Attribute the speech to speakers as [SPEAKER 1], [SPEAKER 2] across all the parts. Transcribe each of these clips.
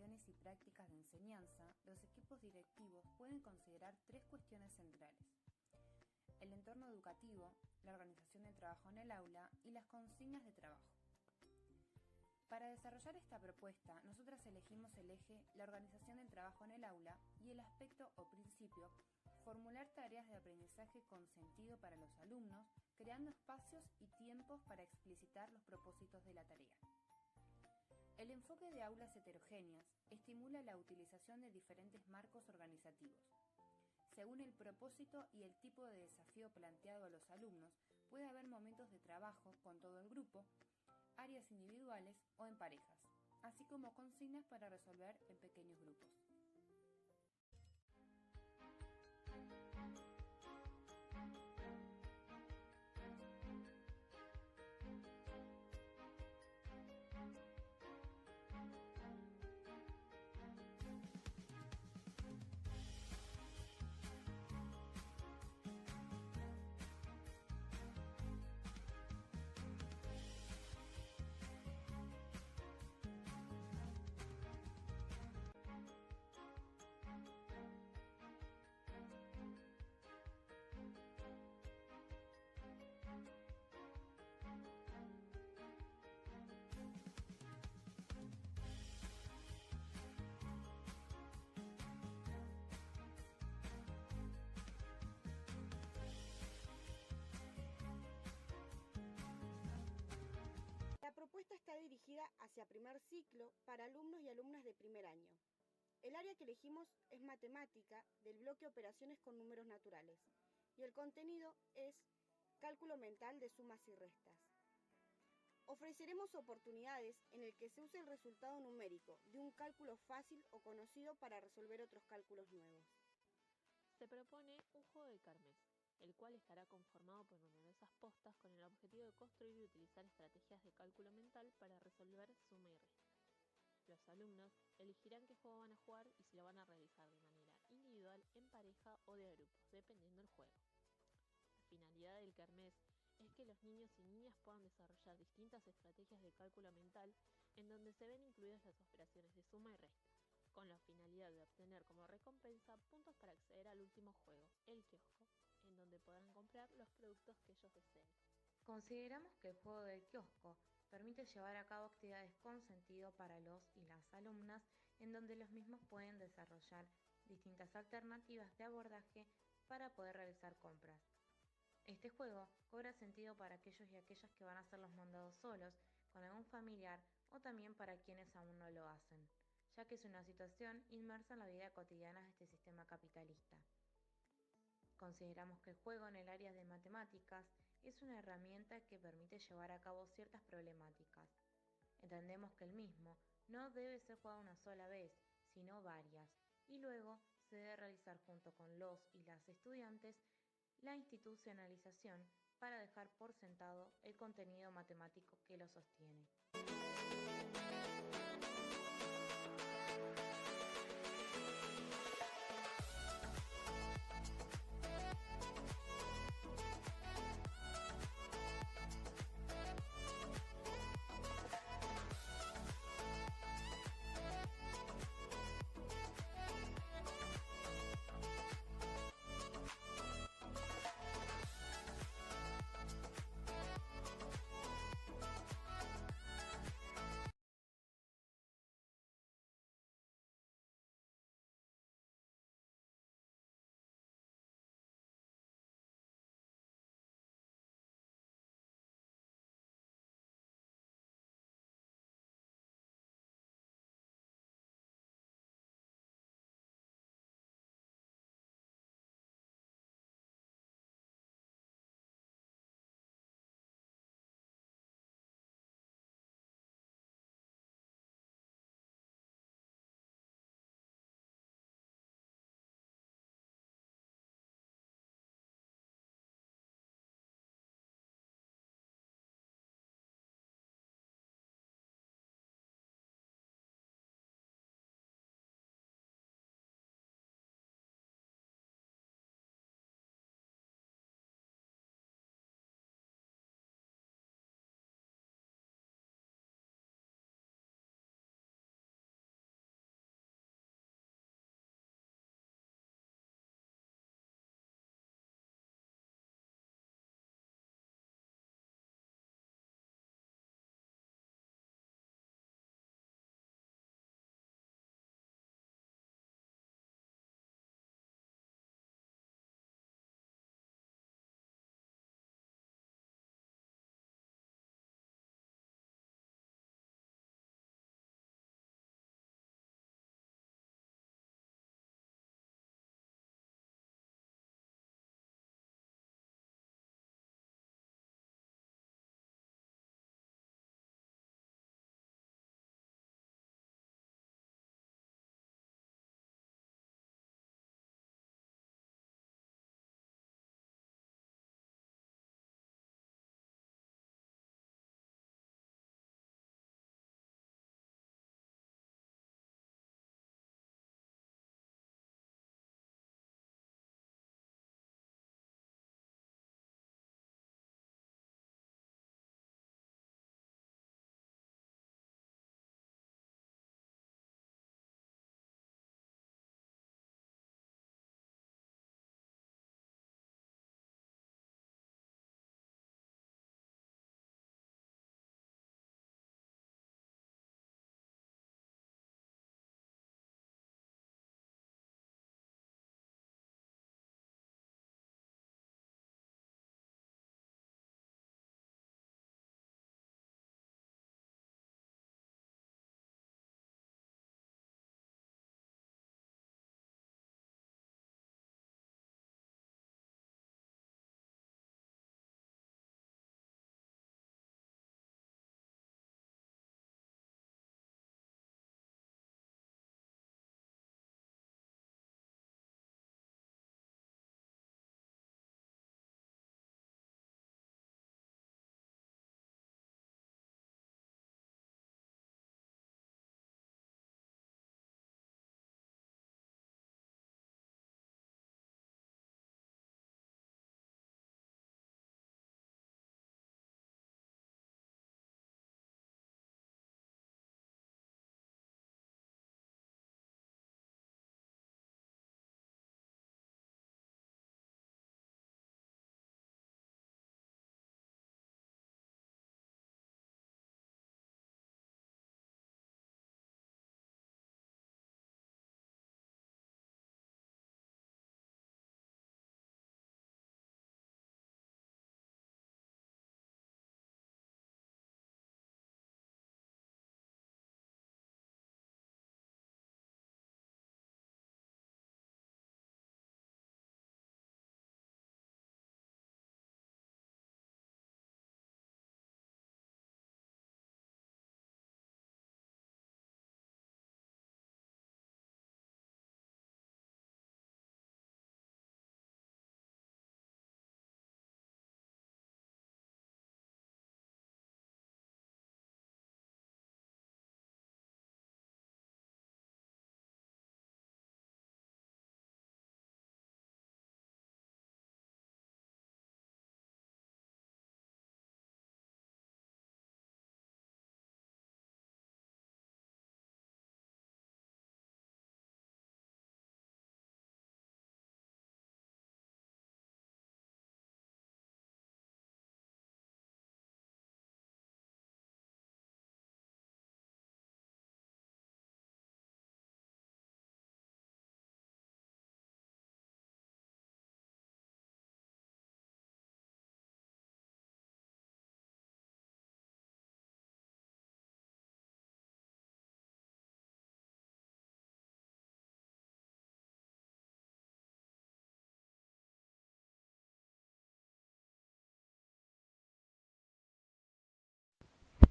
[SPEAKER 1] acciones y prácticas de enseñanza, los equipos directivos pueden considerar tres cuestiones centrales: el entorno educativo, la organización del trabajo en el aula y las consignas de trabajo. Para desarrollar esta propuesta, nosotras elegimos el eje la organización del trabajo en el aula y el aspecto o principio formular tareas de aprendizaje con sentido para los alumnos, creando espacios y tiempos para explicitar los propósitos de la tarea. El enfoque de aulas heterogéneas estimula la utilización de diferentes marcos organizativos. Según el propósito y el tipo de desafío planteado a los alumnos, puede haber momentos de trabajo con todo el grupo, áreas individuales o en parejas, así como consignas para resolver en pequeños grupos.
[SPEAKER 2] La propuesta está dirigida hacia primer ciclo para alumnos y alumnas de primer año. El área que elegimos es matemática del bloque operaciones con números naturales y el contenido es cálculo mental de sumas y restas. Ofreceremos oportunidades en el que se use el resultado numérico de un cálculo fácil o conocido para resolver otros cálculos nuevos.
[SPEAKER 3] Se propone un juego de kermés, el cual estará conformado por numerosas postas con el objetivo de construir y utilizar estrategias de cálculo mental para resolver suma y resta. Los alumnos elegirán qué juego van a jugar y si lo van a realizar de manera individual, en pareja o de grupos, dependiendo del juego. La finalidad del kermés es que los niños y niñas puedan desarrollar distintas estrategias de cálculo mental en donde se ven incluidas las operaciones de suma y resta, con la finalidad de obtener como recompensa puntos para acceder al último juego, el kiosco, en donde podrán comprar los productos que ellos deseen.
[SPEAKER 4] Consideramos que el juego del kiosco permite llevar a cabo actividades con sentido para los y las alumnas, en donde los mismos pueden desarrollar distintas alternativas de abordaje para poder realizar compras. Este juego cobra sentido para aquellos y aquellas que van a hacer los mandados solos, con algún familiar o también para quienes aún no lo hacen, ya que es una situación inmersa en la vida cotidiana de este sistema capitalista. Consideramos que el juego en el área de matemáticas es una herramienta que permite llevar a cabo ciertas problemáticas. Entendemos que el mismo no debe ser jugado una sola vez, sino varias, y luego se debe realizar junto con los y las estudiantes la institucionalización para dejar por sentado el contenido matemático que lo sostiene.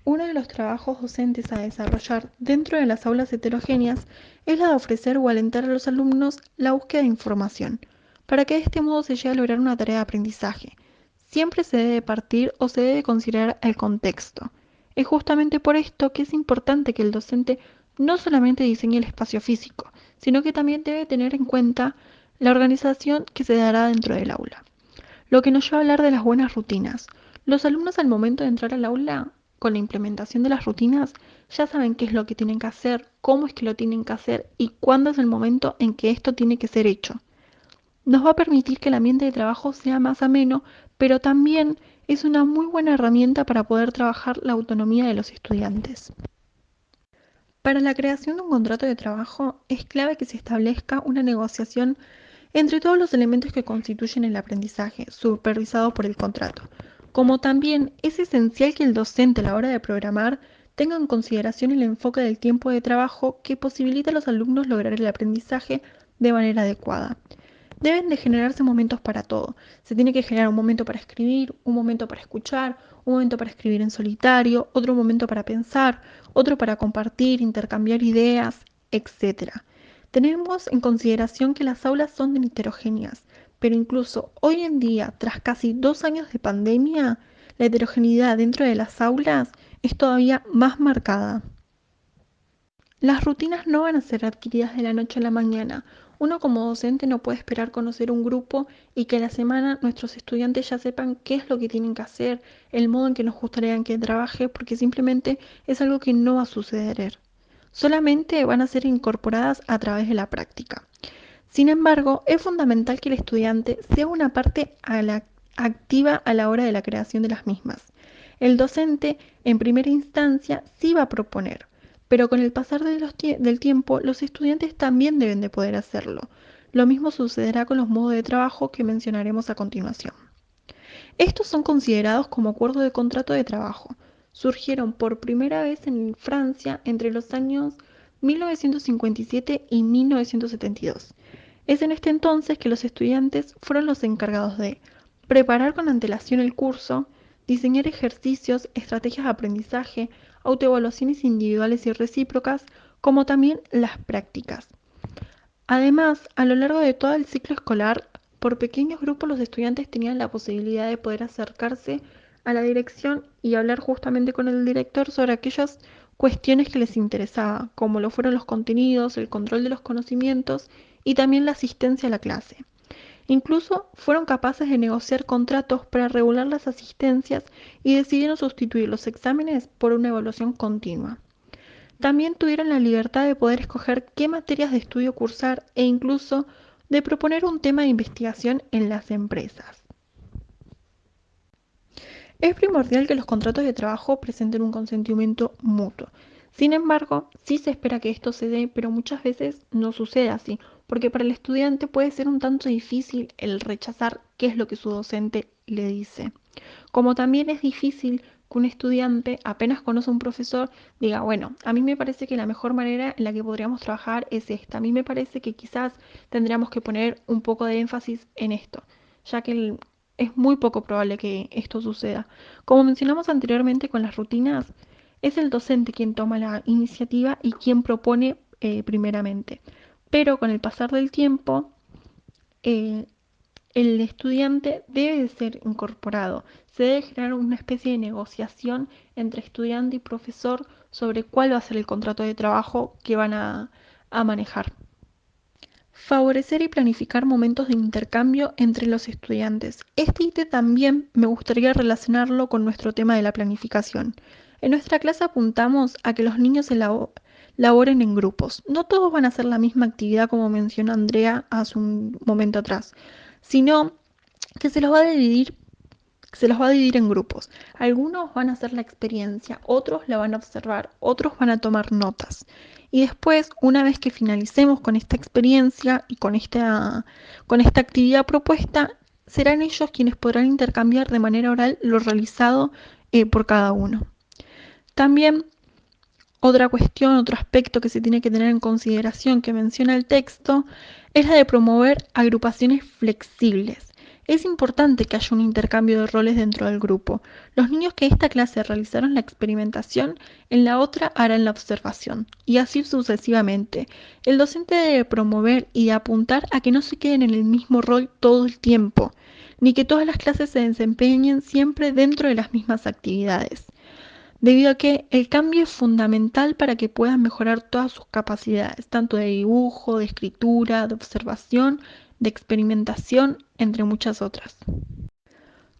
[SPEAKER 5] uno de los trabajos docentes a desarrollar dentro de las aulas heterogéneas es la de ofrecer o alentar a los alumnos la búsqueda de información, para que de este modo se llegue a lograr una tarea de aprendizaje. Siempre se debe partir o se debe considerar el contexto. Es justamente por esto que es importante que el docente no solamente diseñe el espacio físico, sino que también debe tener en cuenta la organización que se dará dentro del aula. Lo que nos lleva a hablar de las buenas rutinas. Los alumnos al momento de entrar al aula, con la implementación de las rutinas, ya saben qué es lo que tienen que hacer, cómo es que lo tienen que hacer y cuándo es el momento en que esto tiene que ser hecho. Nos va a permitir que el ambiente de trabajo sea más ameno, pero también es una muy buena herramienta para poder trabajar la autonomía de los estudiantes. Para la creación de un contrato de trabajo es clave que se establezca una negociación entre todos los elementos que constituyen el aprendizaje, supervisado por el contrato. Como también es esencial que el docente a la hora de programar tenga en consideración el enfoque del tiempo de trabajo que posibilita a los alumnos lograr el aprendizaje de manera adecuada. Deben de generarse momentos para todo. Se tiene que generar un momento para escribir, un momento para escuchar, un momento para escribir en solitario, otro momento para pensar, otro para compartir, intercambiar ideas, etc. Tenemos en consideración que las aulas son heterogéneas, pero incluso hoy en día, tras casi 2 años de pandemia, la heterogeneidad dentro de las aulas es todavía más marcada. Las rutinas no van a ser adquiridas de la noche a la mañana. Uno como docente no puede esperar conocer un grupo y que a la semana nuestros estudiantes ya sepan qué es lo que tienen que hacer, el modo en que nos gustaría que trabaje, porque simplemente es algo que no va a suceder. Solamente van a ser incorporadas a través de la práctica. Sin embargo, es fundamental que el estudiante sea una parte activa a la hora de la creación de las mismas. El docente, en primera instancia, sí va a proponer, pero con el pasar del tiempo, los estudiantes también deben de poder hacerlo. Lo mismo sucederá con los modos de trabajo que mencionaremos a continuación. Estos son considerados como acuerdos de contrato de trabajo. Surgieron por primera vez en Francia entre los años 1957 y 1972. Es en este entonces que los estudiantes fueron los encargados de preparar con antelación el curso, diseñar ejercicios, estrategias de aprendizaje, autoevaluaciones individuales y recíprocas, como también las prácticas. Además, a lo largo de todo el ciclo escolar, por pequeños grupos los estudiantes tenían la posibilidad de poder acercarse a la dirección y hablar justamente con el director sobre aquellas cuestiones que les interesaba, como lo fueron los contenidos, el control de los conocimientos y también la asistencia a la clase. Incluso fueron capaces de negociar contratos para regular las asistencias y decidieron sustituir los exámenes por una evaluación continua. También tuvieron la libertad de poder escoger qué materias de estudio cursar e incluso de proponer un tema de investigación en las empresas. Es primordial que los contratos de trabajo presenten un consentimiento mutuo. Sin embargo, sí se espera que esto se dé, pero muchas veces no sucede así, porque para el estudiante puede ser un tanto difícil el rechazar qué es lo que su docente le dice. Como también es difícil que un estudiante apenas conoce a un profesor diga, bueno, a mí me parece que la mejor manera en la que podríamos trabajar es esta. A mí me parece que quizás tendríamos que poner un poco de énfasis en esto, ya que es muy poco probable que esto suceda. Como mencionamos anteriormente con las rutinas, es el docente quien toma la iniciativa y quien propone primeramente. Pero con el pasar del tiempo, el estudiante debe de ser incorporado. Se debe generar una especie de negociación entre estudiante y profesor sobre cuál va a ser el contrato de trabajo que van a manejar. Favorecer y planificar momentos de intercambio entre los estudiantes. Este ítem también me gustaría relacionarlo con nuestro tema de la planificación. En nuestra clase apuntamos a que los niños laboren en grupos. No todos van a hacer la misma actividad como mencionó Andrea hace un momento atrás, sino que se los va a dividir en grupos. Algunos van a hacer la experiencia, otros la van a observar, otros van a tomar notas. Y después, una vez que finalicemos con esta experiencia y con esta actividad propuesta, serán ellos quienes podrán intercambiar de manera oral lo realizado por cada uno. También otra cuestión, otro aspecto que se tiene que tener en consideración que menciona el texto es la de promover agrupaciones flexibles. Es importante que haya un intercambio de roles dentro del grupo. Los niños que en esta clase realizaron la experimentación, en la otra harán la observación, y así sucesivamente. El docente debe promover y apuntar a que no se queden en el mismo rol todo el tiempo, ni que todas las clases se desempeñen siempre dentro de las mismas actividades, debido a que el cambio es fundamental para que puedan mejorar todas sus capacidades, tanto de dibujo, de escritura, de observación, de experimentación, entre muchas otras.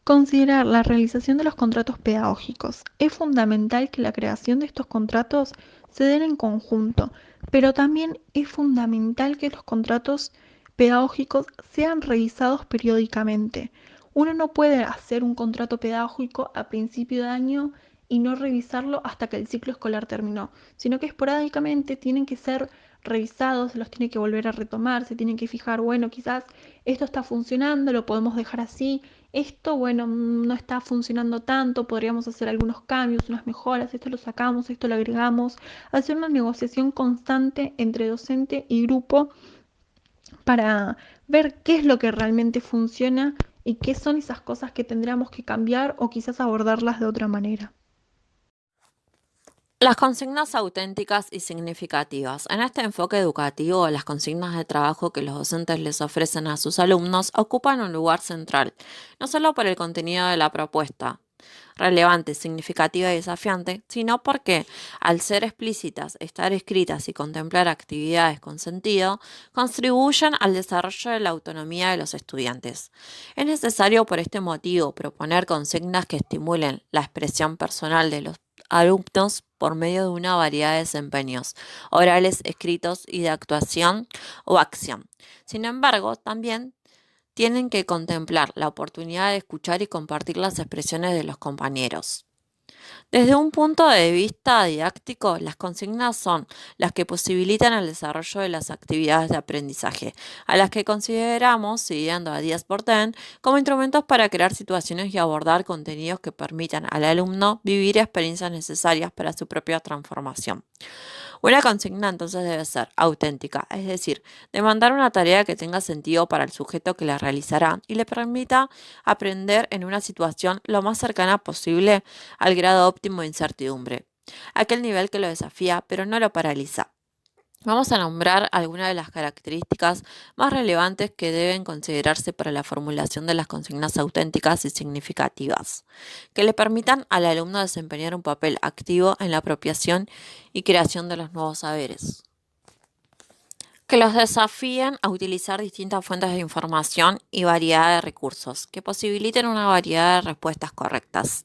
[SPEAKER 5] Considerar la realización de los contratos pedagógicos. Es fundamental que la creación de estos contratos se den en conjunto, pero también es fundamental que los contratos pedagógicos sean revisados periódicamente. Uno no puede hacer un contrato pedagógico a principio de año y no revisarlo hasta que el ciclo escolar terminó, sino que esporádicamente tienen que ser revisados, se los tiene que volver a retomar, se tienen que fijar, bueno, quizás esto está funcionando, lo podemos dejar así, esto, bueno, no está funcionando tanto, podríamos hacer algunos cambios, unas mejoras, esto lo sacamos, esto lo agregamos, hacer una negociación constante entre docente y grupo para ver qué es lo que realmente funciona y qué son esas cosas que tendríamos que cambiar o quizás abordarlas de otra manera.
[SPEAKER 6] Las consignas auténticas y significativas. En este enfoque educativo, las consignas de trabajo que los docentes les ofrecen a sus alumnos ocupan un lugar central, no solo por el contenido de la propuesta, relevante, significativa y desafiante, sino porque, al ser explícitas, estar escritas y contemplar actividades con sentido, contribuyen al desarrollo de la autonomía de los estudiantes. Es necesario por este motivo proponer consignas que estimulen la expresión personal de los alumnos por medio de una variedad de desempeños, orales, escritos y de actuación o acción. Sin embargo, también tienen que contemplar la oportunidad de escuchar y compartir las expresiones de los compañeros. Desde un punto de vista didáctico, las consignas son las que posibilitan el desarrollo de las actividades de aprendizaje, a las que consideramos, siguiendo a 10x10, como instrumentos para crear situaciones y abordar contenidos que permitan al alumno vivir experiencias necesarias para su propia transformación. Una consigna entonces debe ser auténtica, es decir, demandar una tarea que tenga sentido para el sujeto que la realizará y le permita aprender en una situación lo más cercana posible al grado óptimo de incertidumbre, aquel nivel que lo desafía pero no lo paraliza. Vamos a nombrar algunas de las características más relevantes que deben considerarse para la formulación de las consignas auténticas y significativas, que le permitan al alumno desempeñar un papel activo en la apropiación y creación de los nuevos saberes. Que los desafíen a utilizar distintas fuentes de información y variedad de recursos, que posibiliten una variedad de respuestas correctas,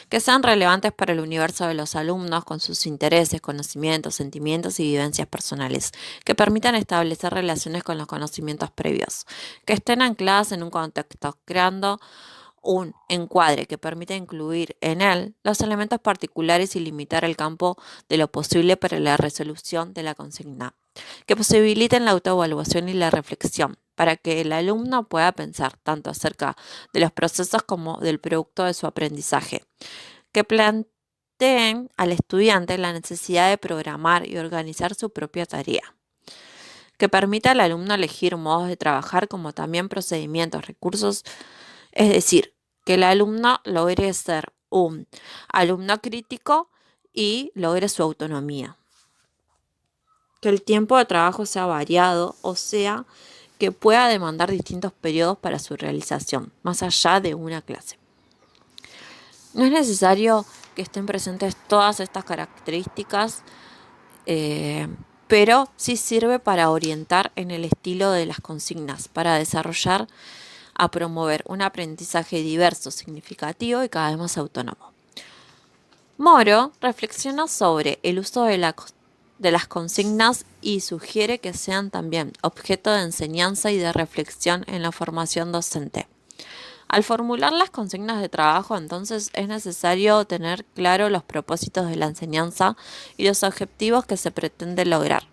[SPEAKER 6] que sean relevantes para el universo de los alumnos con sus intereses, conocimientos, sentimientos y vivencias personales, que permitan establecer relaciones con los conocimientos previos, que estén ancladas en un contexto, creando un encuadre que permita incluir en él los elementos particulares y limitar el campo de lo posible para la resolución de la consigna, que posibiliten la autoevaluación y la reflexión, para que el alumno pueda pensar tanto acerca de los procesos como del producto de su aprendizaje, que planteen al estudiante la necesidad de programar y organizar su propia tarea, que permita al alumno elegir modos de trabajar como también procedimientos, recursos, es decir, que el alumno logre ser un alumno crítico y logre su autonomía. Que el tiempo de trabajo sea variado, o sea, que pueda demandar distintos periodos para su realización, más allá de una clase. No es necesario que estén presentes todas estas características, pero sí sirve para orientar en el estilo de las consignas, para desarrollar a promover un aprendizaje diverso, significativo y cada vez más autónomo. Moro reflexiona sobre el uso de las consignas y sugiere que sean también objeto de enseñanza y de reflexión en la formación docente. Al formular las consignas de trabajo, entonces, es necesario tener claro los propósitos de la enseñanza y los objetivos que se pretende lograr.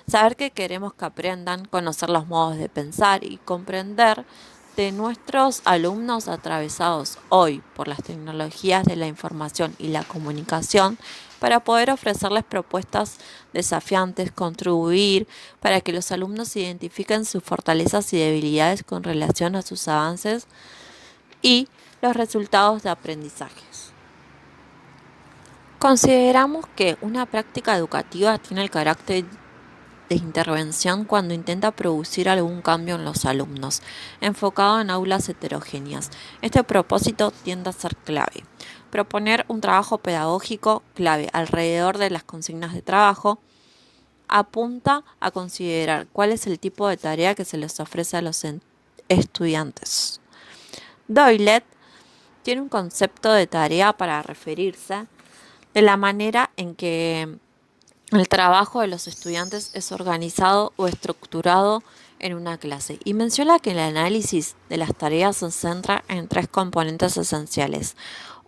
[SPEAKER 6] Saber qué queremos que aprendan, conocer los modos de pensar y comprender de nuestros alumnos atravesados hoy por las tecnologías de la información y la comunicación para poder ofrecerles propuestas desafiantes, contribuir para que los alumnos identifiquen sus fortalezas y debilidades con relación a sus avances y los resultados de aprendizajes. Consideramos que una práctica educativa tiene el carácter de intervención cuando intenta producir algún cambio en los alumnos, enfocado en aulas heterogéneas. Este propósito tiende a ser clave. Proponer un trabajo pedagógico clave alrededor de las consignas de trabajo apunta a considerar cuál es el tipo de tarea que se les ofrece a los estudiantes. Doyle tiene un concepto de tarea para referirse de la manera en que el trabajo de los estudiantes es organizado o estructurado en una clase y menciona que el análisis de las tareas se centra en 3 componentes esenciales: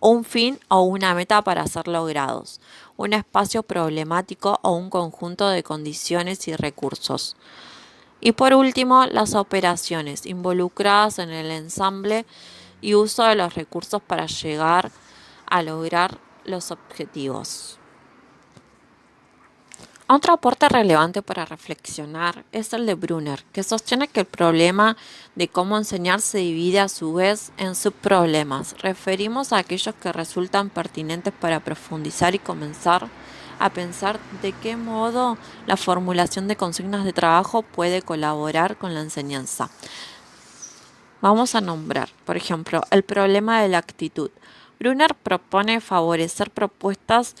[SPEAKER 6] un fin o una meta para ser logrados, un espacio problemático o un conjunto de condiciones y recursos. Y por último, las operaciones involucradas en el ensamble y uso de los recursos para llegar a lograr los objetivos. Otro aporte relevante para reflexionar es el de Brunner, que sostiene que el problema de cómo enseñar se divide a su vez en subproblemas. Referimos a aquellos que resultan pertinentes para profundizar y comenzar a pensar de qué modo la formulación de consignas de trabajo puede colaborar con la enseñanza. Vamos a nombrar, por ejemplo, el problema de la actitud. Brunner propone favorecer propuestas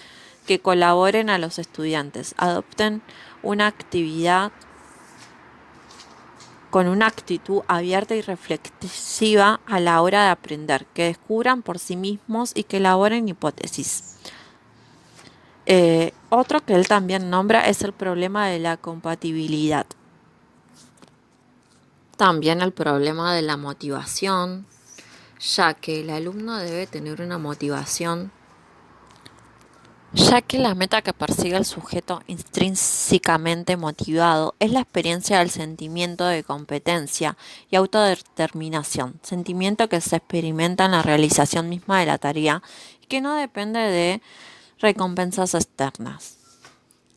[SPEAKER 6] que colaboren a los estudiantes, adopten una actividad con una actitud abierta y reflexiva a la hora de aprender, que descubran por sí mismos y que elaboren hipótesis. Otro que él también nombra es el problema de la compatibilidad. También el problema de la motivación, ya que el alumno debe tener una motivación, ya que la meta que persigue el sujeto intrínsecamente motivado es la experiencia del sentimiento de competencia y autodeterminación, sentimiento que se experimenta en la realización misma de la tarea y que no depende de recompensas externas,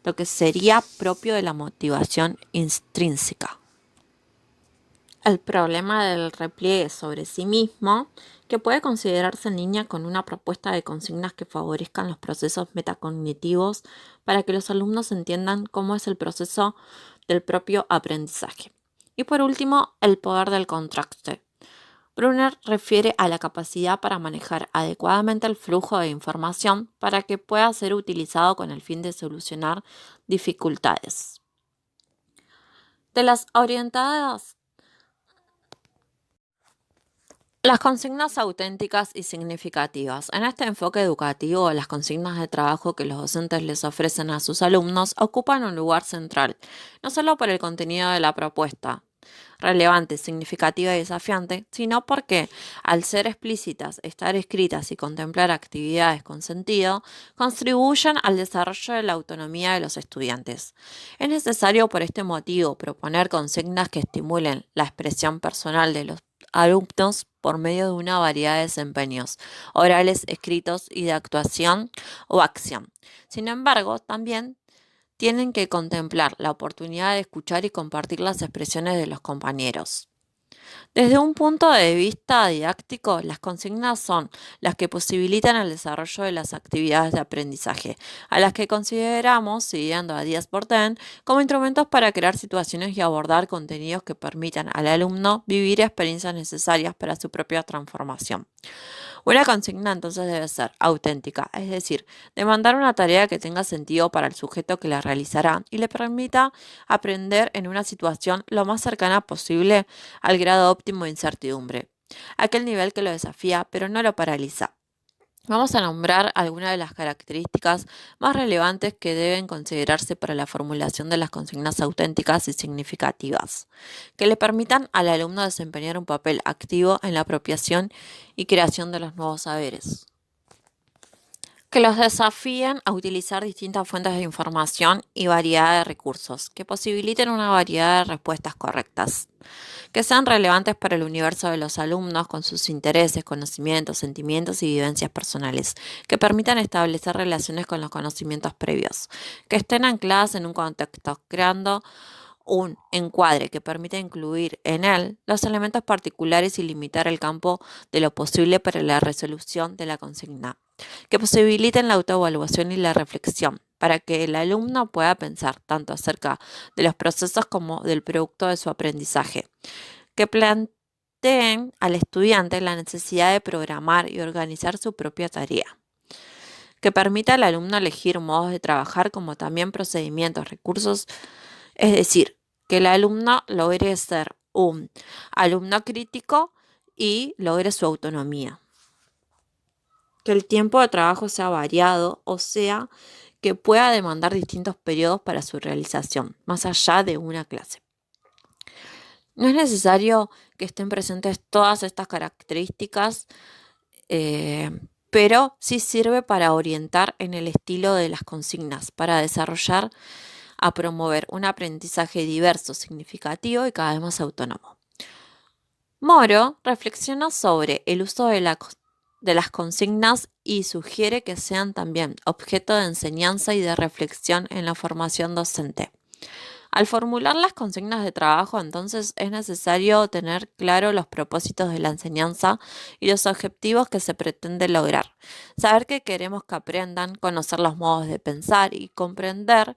[SPEAKER 6] lo que sería propio de la motivación intrínseca. El problema del repliegue sobre sí mismo, que puede considerarse en línea con una propuesta de consignas que favorezcan los procesos metacognitivos para que los alumnos entiendan cómo es el proceso del propio aprendizaje. Y por último, el poder del contraste. Brunner refiere a la capacidad para manejar adecuadamente el flujo de información para que pueda ser utilizado con el fin de solucionar dificultades. De las orientadas las consignas auténticas y significativas. En este enfoque educativo, las consignas de trabajo que los docentes les ofrecen a sus alumnos ocupan un lugar central, no solo por el contenido de la propuesta, relevante, significativa y desafiante, sino porque, al ser explícitas, estar escritas y contemplar actividades con sentido, contribuyen al desarrollo de la autonomía de los estudiantes. Es necesario por este motivo proponer consignas que estimulen la expresión personal de los alumnos por medio de una variedad de desempeños, orales, escritos y de actuación o acción. Sin embargo, también tienen que contemplar la oportunidad de escuchar y compartir las expresiones de los compañeros. Desde un punto de vista didáctico, las consignas son las que posibilitan el desarrollo de las actividades de aprendizaje, a las que consideramos, siguiendo a Díaz Porten, como instrumentos para crear situaciones y abordar contenidos que permitan al alumno vivir experiencias necesarias para su propia transformación. Una consigna entonces debe ser auténtica, es decir, demandar una tarea que tenga sentido para el sujeto que la realizará y le permita aprender en una situación lo más cercana posible al grado óptimo de incertidumbre, aquel nivel que lo desafía pero no lo paraliza. Vamos a nombrar algunas de las características más relevantes que deben considerarse para la formulación de las consignas auténticas y significativas, que le permitan al alumno desempeñar un papel activo en la apropiación y creación de los nuevos saberes. que los desafíen a utilizar distintas fuentes de información y variedad de recursos, que posibiliten una variedad de respuestas correctas, que sean relevantes para el universo de los alumnos con sus intereses, conocimientos, sentimientos y vivencias personales, que permitan establecer relaciones con los conocimientos previos, que estén ancladas en un contexto, creando un encuadre que permita incluir en él los elementos particulares y limitar el campo de lo posible para la resolución de la consigna, que posibiliten la autoevaluación y la reflexión, para que el alumno pueda pensar tanto acerca de los procesos como del producto de su aprendizaje, que planteen al estudiante la necesidad de programar y organizar su propia tarea, que permita al alumno elegir modos de trabajar como también procedimientos, recursos, es decir, que el alumno logre ser un alumno crítico y logre su autonomía. Que el tiempo de trabajo sea variado, o sea, que pueda demandar distintos periodos para su realización, más allá de una clase. No es necesario que estén presentes todas estas características, pero sí sirve para orientar en el estilo de las consignas, para desarrollar a promover un aprendizaje diverso, significativo y cada vez más autónomo. Moro reflexiona sobre el uso de las consignas y sugiere que sean también objeto de enseñanza y de reflexión en la formación docente. Al formular las consignas de trabajo, entonces, es necesario tener claro los propósitos de la enseñanza y los objetivos que se pretende lograr. Saber qué queremos que aprendan, conocer los modos de pensar y comprender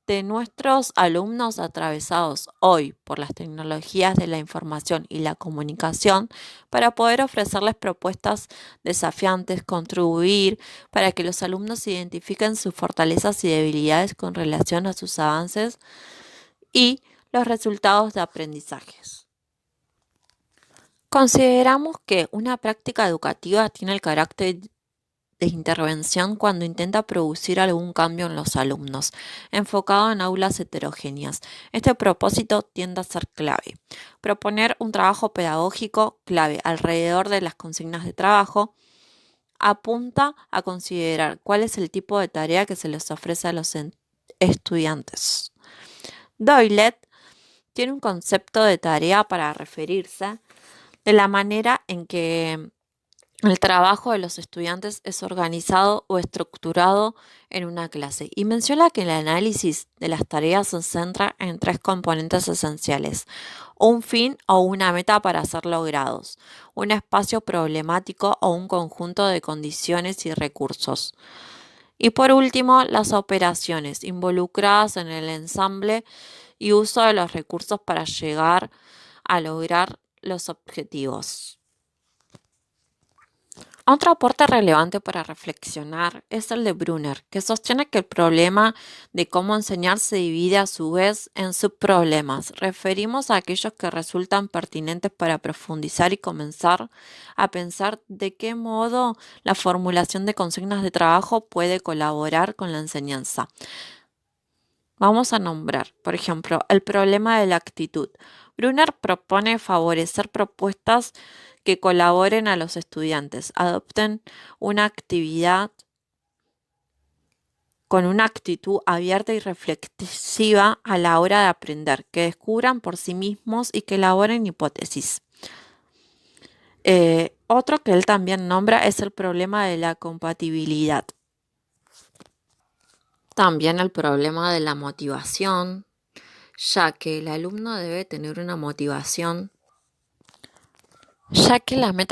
[SPEAKER 6] de nuestros alumnos atravesados hoy por las tecnologías de la información y la comunicación para poder ofrecerles propuestas desafiantes, contribuir para que los alumnos identifiquen sus fortalezas y debilidades con relación a sus avances y los resultados de aprendizajes. Consideramos que una práctica educativa tiene el carácter de intervención cuando intenta producir algún cambio en los alumnos, enfocado en aulas heterogéneas. Este propósito tiende a ser clave. Proponer un trabajo pedagógico clave alrededor de las consignas de trabajo apunta a considerar cuál es el tipo de tarea que se les ofrece a los estudiantes. Doylett tiene un concepto de tarea para referirse de la manera en que el trabajo de los estudiantes es organizado o estructurado en una clase y menciona que el análisis de las tareas se centra en 3 componentes esenciales: un fin o una meta para ser logrados, un espacio problemático o un conjunto de condiciones y recursos. Y por último, las operaciones involucradas en el ensamble y uso de los recursos para llegar a lograr los objetivos. Otro aporte relevante para reflexionar es el de Brunner, que sostiene que el problema de cómo enseñar se divide a su vez en subproblemas. Referimos a aquellos que resultan pertinentes para profundizar y comenzar a pensar de qué modo la formulación de consignas de trabajo puede colaborar con la enseñanza. Vamos a nombrar, por ejemplo, el problema de la actitud. Brunner propone favorecer propuestas que colaboren a los estudiantes, adopten una actividad con una actitud abierta y reflexiva a la hora de aprender, que descubran por sí mismos y que elaboren hipótesis. Otro que él también nombra es el problema de la compatibilidad. También el problema de la motivación, ya que el alumno debe tener una motivación, ya que la meta